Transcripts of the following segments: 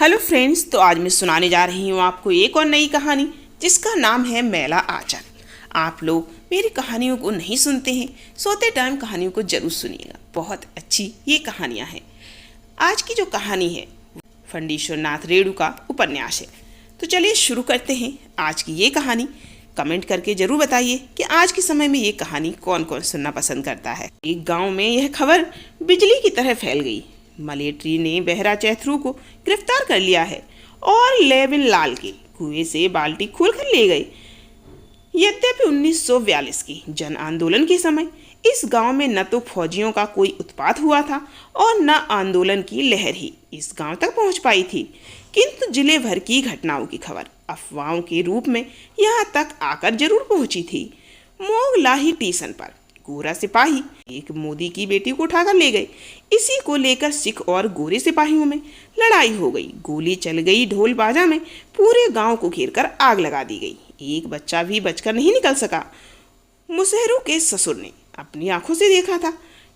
Hello friends, तो आज मैं सुनाने जा रही हूँ आपको एक और नई कहानी जिसका नाम है मैला आंचल। आप लोग मेरी कहानियों को नहीं सुनते हैं, सोते टाइम कहानियों को जरूर सुनिएगा, बहुत अच्छी ये कहानियाँ हैं। आज की जो कहानी है फंडीश्वर नाथ रेणु का उपन्यास है। तो चलिए शुरू करते हैं आज की ये कहानी। कमेंट करके जरूर बताइए कि आज के समय में ये कहानी कौन कौन सुनना पसंद करता है। एक गांव में यह खबर बिजली की तरह फैल गई। मलेट्री ने बहरा चैथरू को गिरफ्तार कर लिया है और लेविन लाल के कुएं से बाल्टी खोलकर ले गए। यद्यपि 1942 की जन आंदोलन के समय इस गांव में न तो फौजियों का कोई उत्पात हुआ था और न आंदोलन की लहर ही इस गांव तक पहुंच पाई थी, किंतु जिले भर की घटनाओं की खबर अफवाहों के रूप में यहाँ तक आकर जरूर पहुंची थी। मोगलाही स्टेशन पर गोरा सिपाही एक मोदी की बेटी को उठाकर ले गए। इसी को लेकर सिख और गोरे सिपाहियों में लड़ाई हो गई। गोली चल गई। ढोल बाजा में पूरे गांव को घेरकर आग लगा दी गई। एक बच्चा भी बचकर नहीं निकल सका। मुसहरों के ससुर ने अपनी आंखों से देखा था,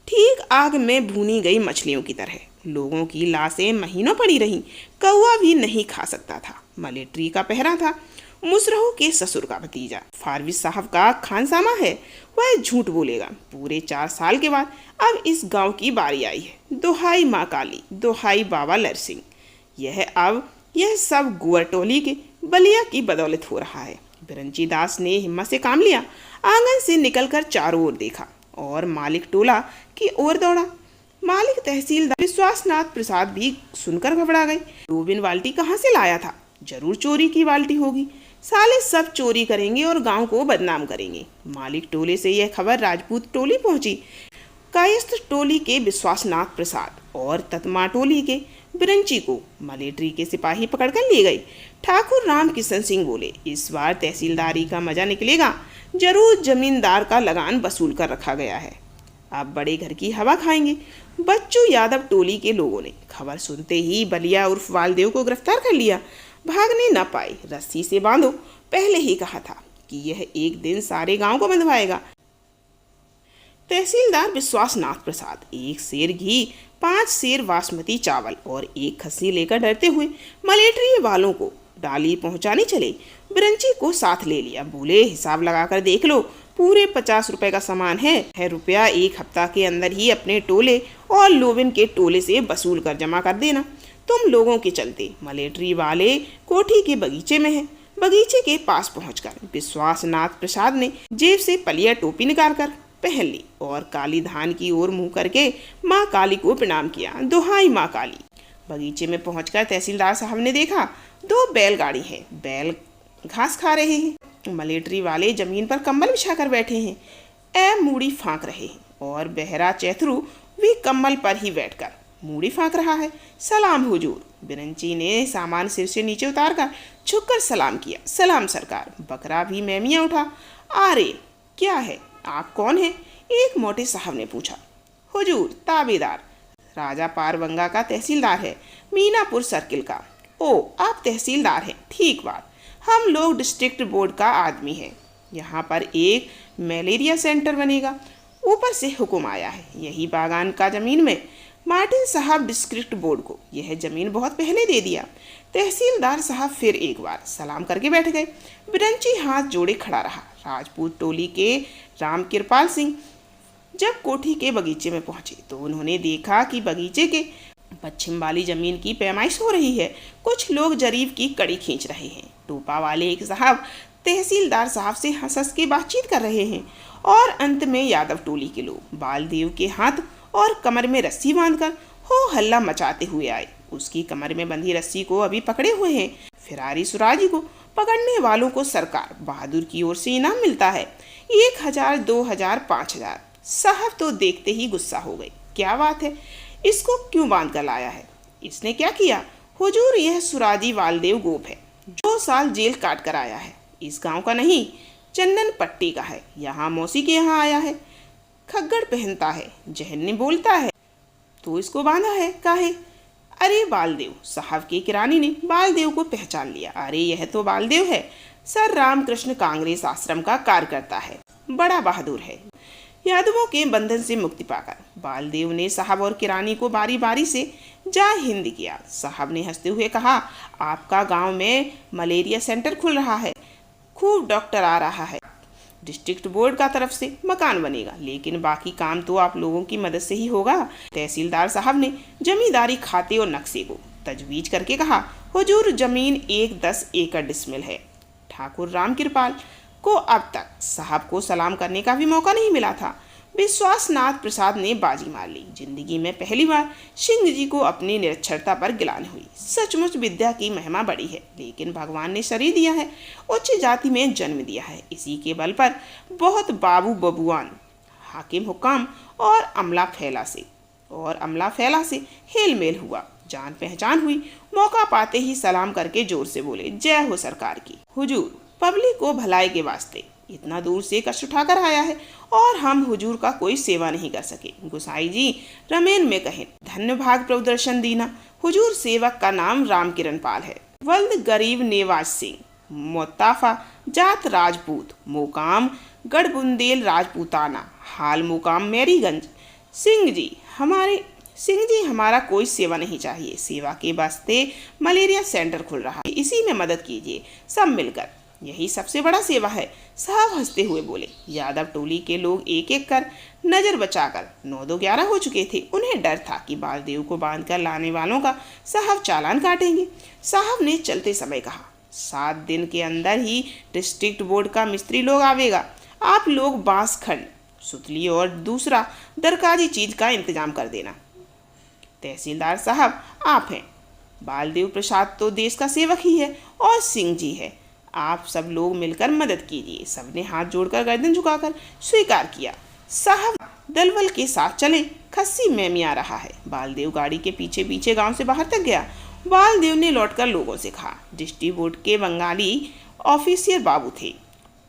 ठीक आग में भूनी गई मछलियों की तरह लोगों की लाशें महीनों पड़ी रहीं। कौवा भी नहीं खा सकता था। मलेट्री का पहरा था। मुसरहू के ससुर का भतीजा फारविज साहब का खानसामा है, वह झूठ बोलेगा। पूरे 4 साल के बाद अब इस गांव की बारी आई है। दोहाई माँ काली, दोहाई बाबा लर सिंह। यह सब गुअर टोली के बलिया की बदौलत हो रहा है। बिरंची दास ने हिम्मत से काम लिया। आंगन से निकलकर चारों ओर देखा और मालिक टोला की ओर दौड़ा। मालिक तहसीलदार विश्वासनाथ प्रसाद भी सुनकर घबरा गए। रोबिन बाल्टी कहाँ से लाया था? जरूर चोरी की बाल्टी होगी। साले सब चोरी करेंगे और गांव को बदनाम करेंगे। मालिक टोले से यह खबर राजपूत टोली पहुंची। कायस्थ टोली के विश्वासनाथ प्रसाद और ततमा टोली के बिरंची को मलेट्री के सिपाही पकड़कर ले गए। ठाकुर राम किशन सिंह बोले, इस बार तहसीलदारी का मजा निकलेगा। जरूर जमींदार का लगान वसूल कर रखा गया है। अब बड़े घर की हवा खाएंगे। बच्चू यादव टोली के लोगों ने खबर सुनते ही बलिया उर्फ वालदेव को गिरफ्तार कर लिया। भागने न पाए, रस्सी से बांधो। पहले ही कहा था कि यह एक दिन सारे गांव को बंधवाएगा। तहसीलदार विश्वासनाथ प्रसाद 1 सेर घी, 5 सेर बासमती चावल और 1 खस्सी लेकर डरते हुए मलेट्री वालों को डाली पहुंचाने चले। बिरंची को साथ ले लिया। बोले, हिसाब लगाकर देख लो, पूरे 50 रुपए का सामान है। रुपया 1 हफ्ता के अंदर ही अपने टोले और लोविन के टोले से वसूल कर जमा कर देना। तुम लोगों के चलते मलेट्री वाले कोठी के बगीचे में हैं। बगीचे के पास पहुंचकर विश्वासनाथ प्रसाद ने जेब से पलिया टोपी निकालकर पहन ली और काली धान की ओर मुंह करके माँ काली को प्रणाम किया। दोहाई माँ काली। बगीचे में पहुंचकर तहसीलदार साहब ने देखा 2 बैलगाड़ी है। बैल घास खा रहे हैं। मलेट्री वाले जमीन पर कंबल बिछाकर बैठे हैं। मूड़ी फांक रहे हैं और बहरा चैथरू भी कंबल पर ही बैठकर मूड़ी फांक रहा है। सलाम हुजूर। बिरंची ने सामान सिर से नीचे उतारकर झुककर सलाम किया। सलाम सरकार। बकरा भी मैमिया उठा। अरे क्या है, आप कौन हैं? एक मोटे साहब ने पूछा। हुजूर, ताबेदार राजा पारबंगा का तहसीलदार है, मीनापुर सर्किल का। ओ, आप तहसीलदार हैं, ठीक बात। हम लोग डिस्ट्रिक्ट बोर्ड का आदमी है। यहाँ पर एक मलेरिया सेंटर बनेगा। ऊपर से हुक्म आया है। यही बागान का जमीन में मार्टिन साहब डिस्ट्रिक्ट बोर्ड को यह जमीन बहुत पहले दे दिया। तहसीलदार साहब फिर एक बार सलाम करके बैठ गए। बिरंची हाथ जोड़े खड़ा रहा। राजपूत टोली के राम कृपाल सिंह जब कोठी के बगीचे में पहुंचे तो उन्होंने देखा कि बगीचे के पश्चिम वाली जमीन की पैमाइश हो रही है। कुछ लोग जरीब की कड़ी खींच रहे हैं। टोपा वाले एक साहब तहसीलदार साहब से हंस के बातचीत कर रहे हैं और अंत में यादव टोली के लोग बालदेव के हाथ और कमर में रस्सी बांधकर हो हल्ला मचाते हुए आए। उसकी कमर में बंधी रस्सी को अभी पकड़े हुए हैं। फिरारी सुराजी को पकड़ने वालों को सरकार बहादुर की ओर से इनाम मिलता है। 1000, 2000, 5000। साहब तो देखते ही गुस्सा हो गए। क्या बात है, इसको क्यों बांध कर लाया है? इसने क्या किया? हुजूर, यह सुराजी वालदेव गोप है, 2 साल जेल काट कर आया है। इस गांव का नहीं, चंदन पट्टी का है। यहाँ मौसी के यहाँ आया है। खग्गड़ पहनता है, जहन्नी बोलता है, तो इसको बांधा है काहे? अरे बालदेव। साहब की किरानी ने बालदेव को पहचान लिया। अरे यह तो बालदेव है, सर रामकृष्ण कांग्रेस आश्रम का कार्यकर्ता है, बड़ा बहादुर है। यादवों के बंधन से मुक्ति पाकर बालदेव ने साहब और किरानी को बारी बारी से जय हिंद किया। साहब ने हंसते हुए कहा, आपका गांव में मलेरिया सेंटर खुल रहा है, खूब डॉक्टर आ रहा है, डिस्ट्रिक्ट बोर्ड का तरफ से मकान बनेगा, लेकिन बाकी काम तो आप लोगों की मदद से ही होगा। तहसीलदार साहब ने जमींदारी खाते और नक्शे को तजवीज करके कहा, हुजूर जमीन 10 एकड़ डिसमिल है। ठाकुर राम कृपाल को अब तक साहब को सलाम करने का भी मौका नहीं मिला था। विश्वासनाथ प्रसाद ने बाजी मार ली। जिंदगी में पहली बार सिंह जी को अपनी निरक्षरता पर गिलान हुई। सचमुच विद्या की महिमा बड़ी है, लेकिन भगवान ने शरीर दिया है, उच्च जाति में जन्म दिया है। इसी के बल पर बहुत बाबू बबुआन, हाकिम हुक्काम और अमला फैला से हेल मेल हुआ, जान पहचान हुई। मौका पाते ही सलाम करके जोर से बोले, जय हो सरकार की। हुजूर पब्लिक को भलाई के वास्ते इतना दूर से कष्ट उठाकर आया है और हम हुजूर का कोई सेवा नहीं कर सके। गुसाई जी रमेन में कहें, धन्य भाग प्रदर्शन दीना। हुजूर सेवक का नाम राम किरण पाल है। वल्द गरीब नेवाज सिंह, मोताफा जात राजपूत, मुकाम गढ़बुंदेल राजपूताना, हाल मुकाम मैरीगंज। सिंह जी हमारा कोई सेवा नहीं चाहिए। सेवा के वास्ते मलेरिया सेंटर खुल रहा है, इसी में मदद कीजिए सब मिलकर, यही सबसे बड़ा सेवा है। साहब हंसते हुए बोले, यादव टोली के लोग एक एक कर नजर बचाकर 9-11 हो चुके थे। उन्हें डर था कि बालदेव को बांधकर लाने वालों का साहब चालान काटेंगे। साहब ने चलते समय कहा, 7 दिन के अंदर ही डिस्ट्रिक्ट बोर्ड का मिस्त्री लोग आवेगा। आप लोग बांस खंड, सुतली और दूसरा दरकाजी चीज का इंतजाम कर देना। तहसीलदार साहब आप हैं, बालदेव प्रसाद तो देश का सेवक ही है और सिंह जी है, आप सब लोग मिलकर मदद कीजिए। सबने हाथ जोड़कर गर्दन झुकाकर स्वीकार किया। साहब दलबल के साथ चले। खस्सी में आ रहा है। बालदेव गाड़ी के पीछे पीछे गांव से बाहर तक गया। बालदेव ने लौटकर लोगों से कहा, डिस्ट्रिक्ट बोर्ड के बंगाली ऑफिसियर बाबू थे,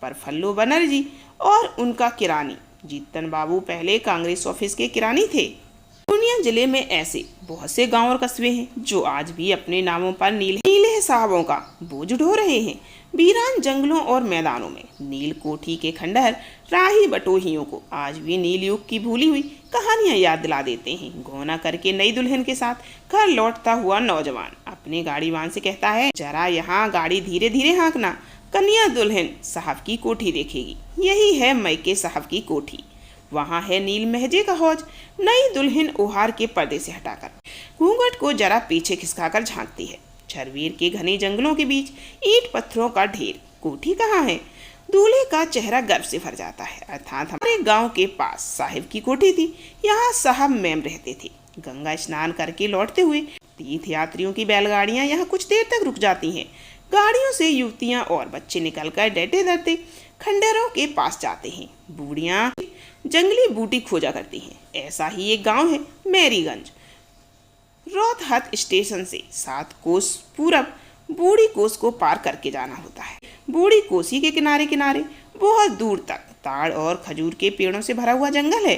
प्रफुल्लो बनर्जी और उनका किरानी जीतन बाबू पहले कांग्रेस ऑफिस के किरानी थे। पूर्णिया जिले में ऐसे बहुत से गांव और कस्बे हैं जो आज भी अपने नामों पर नीले साहबों का बोझ ढो रहे हैं। वीरान जंगलों और मैदानों में नील कोठी के खंडहर राही बटोहियों को आज भी नील युग की भूली हुई कहानियां याद दिला देते हैं। गौना करके नई दुल्हन के साथ घर लौटता हुआ नौजवान अपने गाड़ीवान से कहता है, जरा यहाँ गाड़ी धीरे धीरे हाँकना, कन्या दुल्हन साहब की कोठी देखेगी। यही है मैके साहब की कोठी। वहाँ है नील महजे का हौज। नई दुल्हन ओहार के पर्दे से हटाकर घूंघट को जरा पीछे खिसकाकर झांकती है। छरवीर के घने जंगलों के बीच ईंट पत्थरों का ढेर। कोठी कहाँ है? दूल्हे का चेहरा गर्व से भर जाता है। अर्थात हमारे गांव के पास साहिब की कोठी थी। यहाँ साहब मैम रहते थे। गंगा स्नान करके लौटते हुए तीर्थ यात्रियों की बैलगाड़ियाँ यहाँ कुछ देर तक रुक जाती हैं। गाड़ियों से युवतियाँ और बच्चे निकलकर डरते डरते खंडहरों के पास जाते हैं। बूढ़ियाँ जंगली बूटी खोजा करती हैं। ऐसा ही एक गांव है मैरीगंज। रोहतहट स्टेशन से 7 कोस पूरब बूढ़ी कोस को पार करके जाना होता है। बूढ़ी कोसी के किनारे किनारे बहुत दूर तक ताड़ और खजूर के पेड़ों से भरा हुआ जंगल है।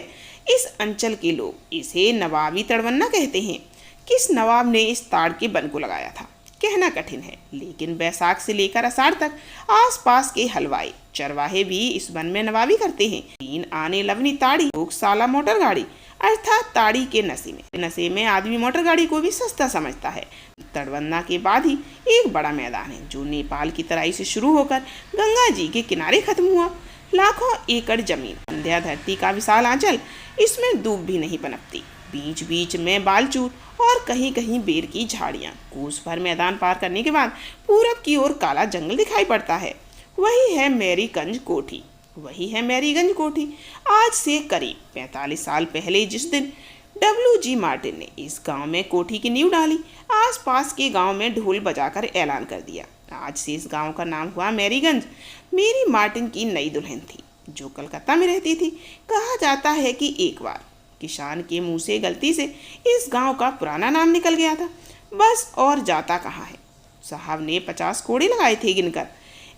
इस अंचल के लोग इसे नवाबी तड़वन्ना कहते हैं। किस नवाब ने इस ताड़ के वन को लगाया था कहना कठिन है, लेकिन बैसाख से लेकर आषाढ़ तक आसपास के हलवाई चरवाहे भी इस वन में नवाबी करते हैं। 3 आने लवनी ताड़ी भोगशाला मोटर गाड़ी, अर्थात ताड़ी के नशे में आदमी मोटर गाड़ी को भी सस्ता समझता है। तड़वन्ना के बाद ही एक बड़ा मैदान है जो नेपाल की तराई से शुरू होकर गंगा जी के किनारे खत्म हुआ। लाखों एकड़ जमीन, संध्या धरती का विशाल आंचल, इसमें दूब भी नहीं पनपती। बीच बीच में बालचूर और कहीं कहीं बेर की झाड़ियां। कोस भर मैदान पार करने के बाद पूरब की ओर काला जंगल दिखाई पड़ता है। वही है मैरीगंज कोठी। आज से करीब 45 साल पहले जिस दिन WG मार्टिन ने इस गांव में कोठी की नींव डाली, आसपास के गांव में ढोल बजाकर ऐलान कर दिया। आज से इस गांव का नाम हुआ मैरीगंज। मेरी मार्टिन की नई दुल्हन थी जो कलकत्ता में रहती थी। कहा जाता है कि एक बार किसान के मुंह से गलती से इस गांव का पुराना नाम निकल गया था। बस और जाता कहाँ है। साहब ने 50 कोड़े लगाए थे गिनकर।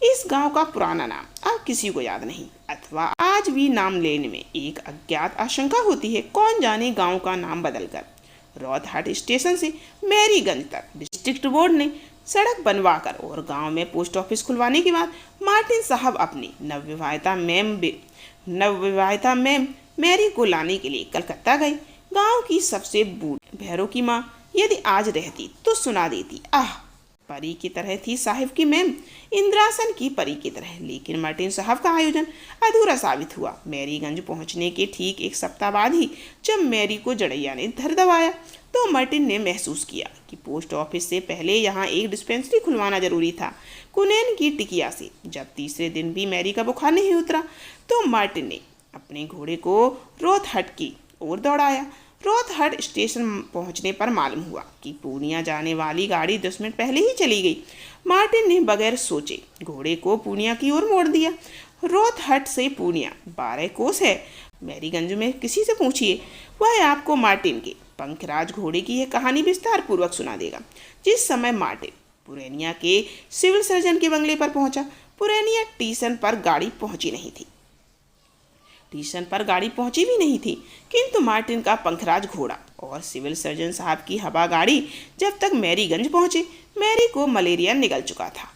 इस गांव का पुराना नाम अब किसी को याद नहीं, अथवा आज भी नाम लेने में एक अज्ञात आशंका होती है। कौन जाने गांव का नाम बदलकर रोहतहट स्टेशन से मैरीगंज तक डिस्ट्रिक्ट बोर्ड ने सड़क बनवाकर और गांव में पोस्ट ऑफिस खुलवाने के बाद मार्टिन साहब अपनी नवविवाहिता मैम मैरी को लाने के लिए कलकत्ता गए। गांव की सबसे बूढ़ी भैरों की माँ यदि आज रहती तो सुना देती, आह, परी की तरह थी साहिब की मैम, इंद्रासन की परी की तरह। लेकिन मार्टिन साहब का आयोजन अधूरा साबित हुआ। मैरीगंज पहुंचने के ठीक एक सप्ताह बाद ही जब मैरी को जड़ैया ने धर दबाया तो मार्टिन ने महसूस किया कि पोस्ट ऑफिस से पहले यहाँ एक डिस्पेंसरी खुलवाना जरूरी था। कुनैन की टिकिया से जब तीसरे दिन भी मैरी का बुखार नहीं उतरा तो मार्टिन ने अपने घोड़े को रोथहट की ओर दौड़ाया। रोथहट स्टेशन पहुंचने पर मालूम हुआ कि पूर्णिया जाने वाली गाड़ी 10 मिनट पहले ही चली गई। मार्टिन ने बगैर सोचे घोड़े को पूर्णिया की ओर मोड़ दिया। रोथहट से पूर्णिया 12 कोस है। मैरीगंज में किसी से पूछिए, वह आपको मार्टिन के पंखराज घोड़े की यह कहानी विस्तार पूर्वक सुना देगा। जिस समय मार्टिन पुरैनिया के सिविल सर्जन के बंगले पर पहुंचा, पुरैनिया स्टेशन पर गाड़ी पहुंची नहीं थी। स्टेशन पर गाड़ी पहुंची भी नहीं थी, किंतु मार्टिन का पंखराज घोड़ा और सिविल सर्जन साहब की हवा गाड़ी जब तक मैरीगंज पहुंचे, मैरी को मलेरिया निगल चुका था।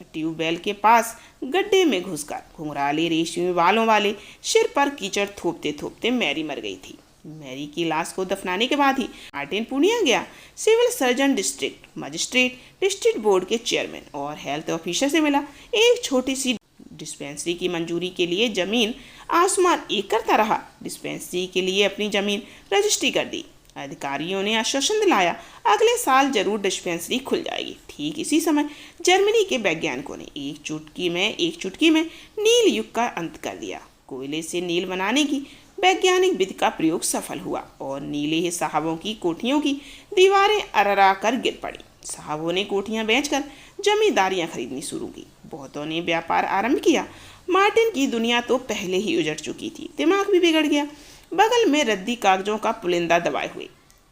ट्यूबवेल के पास गड्ढे में घुसकर घुंघराले रेशमी बालों वाले सिर पर कीचड़ थोपते थोपते मैरी मर गई थी। मैरी की लाश को दफनाने के बाद ही मार्टिन पूर्णिया गया। Civil surgeon, district magistrate, district board के चेयरमैन और हेल्थ ऑफिसर से मिला। एक छोटी सी डिस्पेंसरी की मंजूरी के लिए जमीन आसमान एक करता रहा। डिस्पेंसरी के लिए अपनी जमीन रजिस्ट्री कर दी। अधिकारियों ने आश्वासन दिलाया, अगले साल जरूर डिस्पेंसरी खुल जाएगी। ठीक इसी समय जर्मनी के वैज्ञानिकों ने एक चुटकी में नील युग का अंत कर दिया। कोयले से नील बनाने की वैज्ञानिक विधि का प्रयोग सफल हुआ और नीले साहबों की कोठियों की दीवारें अररा कर गिर पड़ी। साहबों ने कोठियां बेचकर जमींदारियां खरीदनी शुरू की। बहुतों ने व्यापार आरंभ किया। मार्टिन की दुनिया तो पहले ही उजड़ चुकी थी, दिमाग भी बिगड़ गया। बगल में रद्दी कागजों का पुलिंदा दबाए हुए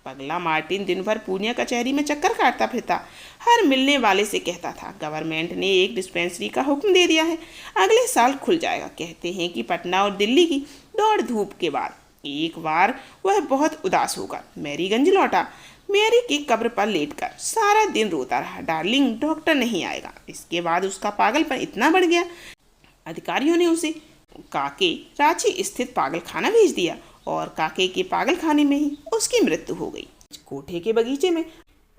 पगला मार्टिन दिन भर पूर्णिया कचहरी में चक्कर काटता फिरता। हर मिलने वाले से कहता था, गवर्नमेंट ने एक डिस्पेंसरी का हुक्म दे दिया है, अगले साल खुल जाएगा। कहते हैं कि पटना और दिल्ली की दौड़ धूप के बाद एक बार वह बहुत उदास होकर मैरीगंज लौटा। मैरी की कब्र पर लेटकर सारा दिन रोता रहा, डार्लिंग, डॉक्टर नहीं आएगा। इसके बाद उसका पागलपन इतना बढ़ गया, अधिकारियों ने उसे काके रांची स्थित पागल खाना भेज दिया और काके के पागल खाने में ही उसकी मृत्यु हो गई। कोठे के बगीचे में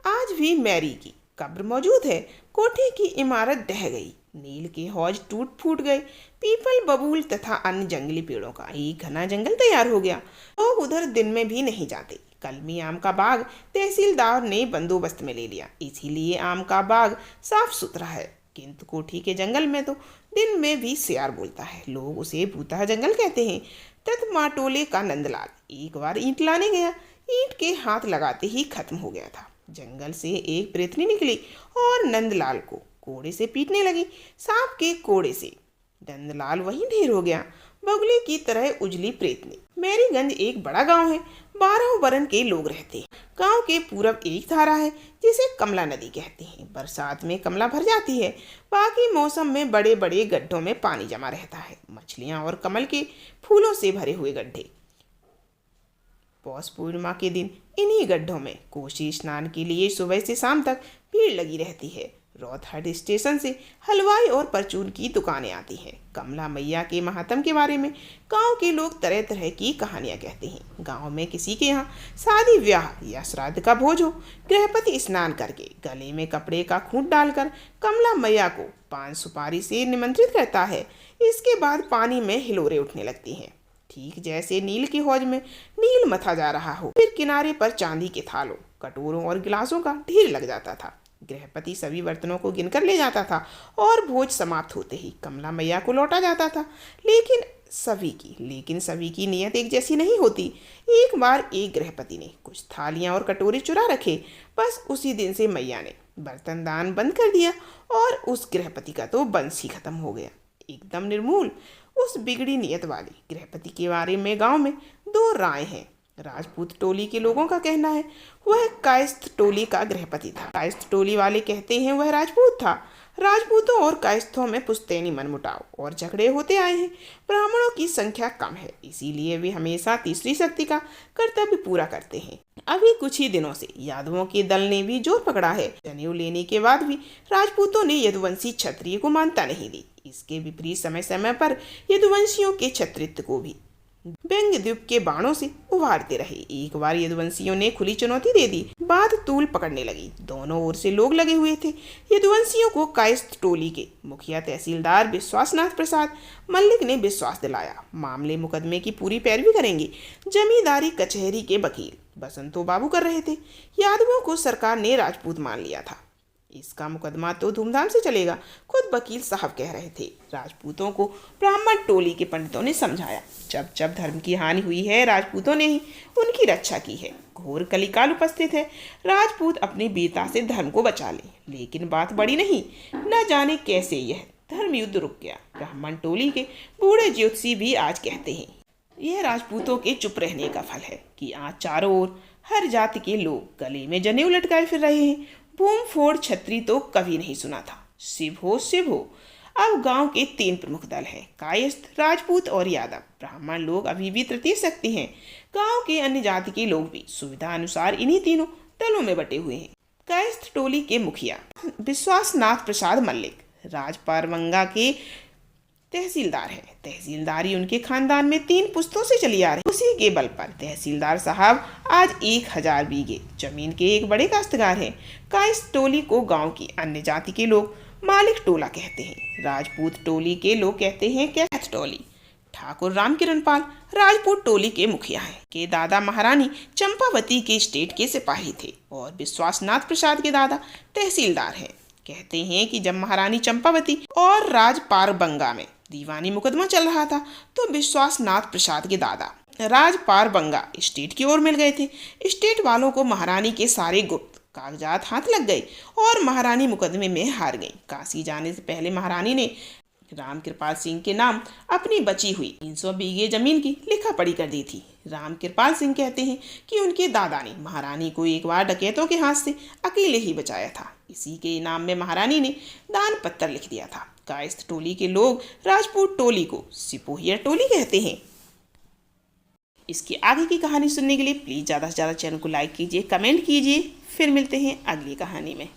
आज भी मैरी की कब्र मौजूद है। कोठे की इमारत ढह गई, नील के हौज टूट फूट गए। पीपल, बबूल तथा अन्य जंगली पेड़ों का एक घना जंगल तैयार हो गया। लोग उधर दिन में भी नहीं जाते। कलमी आम का बाग तहसीलदार ने बंदोबस्त में ले लिया, इसीलिए आम का बाग साफ सुथरा है। किंतु कोठी के जंगल में तो दिन में भी सियार बोलता है। लोग उसे भूतहा जंगल कहते हैं। तत्माटोले का नंदलाल एक बार ईंट लाने गया, ईंट के हाथ लगाते ही खत्म हो गया था। जंगल से एक प्रेतनी निकली और नंदलाल को कोड़े से पीटने लगी। सांप के कोड़े से नंदलाल वहीं ढेर हो गया, बगुले की तरह उजली प्रेतनी। मैरीगंज एक बड़ा गांव है, 12 वरन के लोग रहते हैं। गांव के पूरब एक धारा है जिसे कमला नदी कहते हैं। बरसात में कमला भर जाती है, बाकी मौसम में बड़े बड़े गड्ढों में पानी जमा रहता है। मछलियां और कमल के फूलों से भरे हुए गड्ढे। पौष पूर्णिमा के दिन इन्हीं गड्ढों में कोशी स्नान के लिए सुबह से शाम तक भीड़ लगी रहती है। रोथहट स्टेशन से हलवाई और परचून की दुकानें आती हैं। कमला मैया के महात्म के बारे में गांव के लोग तरह तरह की कहानियां कहते हैं। गांव में किसी के यहाँ शादी ब्याह या श्राद्ध का भोज हो, गृहपति स्नान करके गले में कपड़े का खूंट डालकर कमला मैया को पान सुपारी से निमंत्रित करता है। इसके बाद पानी में हिलोरे उठने लगती हैं, ठीक जैसे नील के हौज में नील मथा जा रहा हो। फिर किनारे पर चांदी के थालों, कटोरों और गिलासों का ढेर लग जाता था। गृहपति सभी बर्तनों को गिनकर ले जाता था और भोज समाप्त होते ही कमला मैया को लौटा जाता था। लेकिन सभी की नियत एक जैसी नहीं होती। एक बार एक गृहपति ने कुछ थालियां और कटोरे चुरा रखे। बस उसी दिन से मैया ने बर्तन दान बंद कर दिया और उस गृहपति का तो वंश ही खत्म हो गया, एकदम निर्मूल। उस बिगड़ी नियत वाले गृहपति के बारे में गांव में 2 राय हैं। राजपूत टोली के लोगों का कहना है वह कायस्थ टोली का गृहपति था। कायस्थ टोली वाले कहते हैं वह राजपूत था। राजपूतों और कायस्थों में पुश्तैनी मनमुटाव और झगड़े होते आए हैं। ब्राह्मणों की संख्या कम है, इसीलिए वे हमेशा तीसरी शक्ति का कर्तव्य पूरा करते हैं। अभी कुछ ही दिनों से यादवों के दल ने भी जोर पकड़ा है। जनेऊ लेने के बाद भी राजपूतों ने यदुवंशी क्षत्रिय को मानता नहीं दी। इसके विपरीत समय समय पर यदुवंशियों के क्षत्रित्व को भी व्यंग्यद्वीप के बाणों से उभारते रहे। एक बार यदुवंशियों ने खुली चुनौती दे दी। बात तूल पकड़ने लगी। दोनों ओर से लोग लगे हुए थे। यदुवंशियों को कायस्थ टोली के मुखिया तहसीलदार विश्वासनाथ प्रसाद मल्लिक ने विश्वास दिलाया, मामले मुकदमे की पूरी पैरवी करेंगे। जमींदारी कचहरी के वकील बसंतो बाबू कर रहे थे। यादवों को सरकार ने राजपूत मान लिया था। इसका मुकदमा तो धूमधाम से चलेगा। खुद वकील साहब कह रहे थे। राजपूतों को ब्राह्मण टोली के पंडितों ने समझाया, जब जब धर्म की हानि हुई है राजपूतों ने ही उनकी रक्षा की है। घोर कलिकाल उपस्थित है। राजपूत अपनी वीरता से धर्म को बचा ले। लेकिन बात बड़ी नहीं, न जाने कैसे यह धर्म युद्ध रुक गया। ब्राह्मण टोली के बूढ़े ज्योतिषी भी आज कहते हैं, यह राजपूतों के चुप रहने का फल है कि आज चारों ओर हर जाति के लोग गले में जनेऊ लटकाए फिर रहे हैं। बूम फोड़ छतरी तो कभी नहीं सुना था। शिव हो। अब गांव के 3 प्रमुख दल हैं, कायस्थ, राजपूत और यादव। ब्राह्मण लोग अभी भी तृतीय शक्ति हैं। गांव के अन्य जाति के लोग भी सुविधा अनुसार इन्हीं तीनों दलों में बटे हुए हैं। कायस्थ टोली के मुखिया विश्वासनाथ प्रसाद मल्लिक राजपारवंगा के तहसीलदार है। तहसीलदारी उनके खानदान में 3 पुश्तों से चली आ रही। उसी के बल पर तहसीलदार साहब आज 1000 बीघे जमीन के एक बड़े काश्तकार हैं। कायस्थ टोली को गांव की अन्य जाति के लोग मालिक टोला कहते हैं। राजपूत टोली के लोग कहते हैं कैथ टोली। ठाकुर रामकिरण पाल राजपूत टोली के मुखिया हैं। के दादा महारानी चंपावती के स्टेट के सिपाही थे और विश्वासनाथ प्रसाद के दादा तहसीलदार हैं। कहते हैं कि जब महारानी चंपावती और राजपारबंगा में दीवानी मुकदमा चल रहा था तो विश्वासनाथ प्रसाद के दादा राजपारबंगा स्टेट की ओर मिल गए थे। स्टेट वालों को महारानी के सारे गुप्त कागजात हाथ लग गए और महारानी मुकदमे में हार गई। काशी जाने से पहले महारानी ने राम कृपाल सिंह के नाम अपनी बची हुई 300 बीघे जमीन की लिखा पढ़ी कर दी थी। राम कृपाल सिंह कहते हैं कि उनके दादा ने महारानी को एक बार डकैतों के हाथ से अकेले ही बचाया था। इसी के इनाम में महारानी ने दान पत्र लिख दिया था। कायस्थ टोली के लोग राजपूत टोली को सिपोहिया टोली कहते हैं। इसकी आगे की कहानी सुनने के लिए प्लीज़ ज़्यादा से ज़्यादा चैनल को लाइक कीजिए, कमेंट कीजिए। फिर मिलते हैं अगली कहानी में।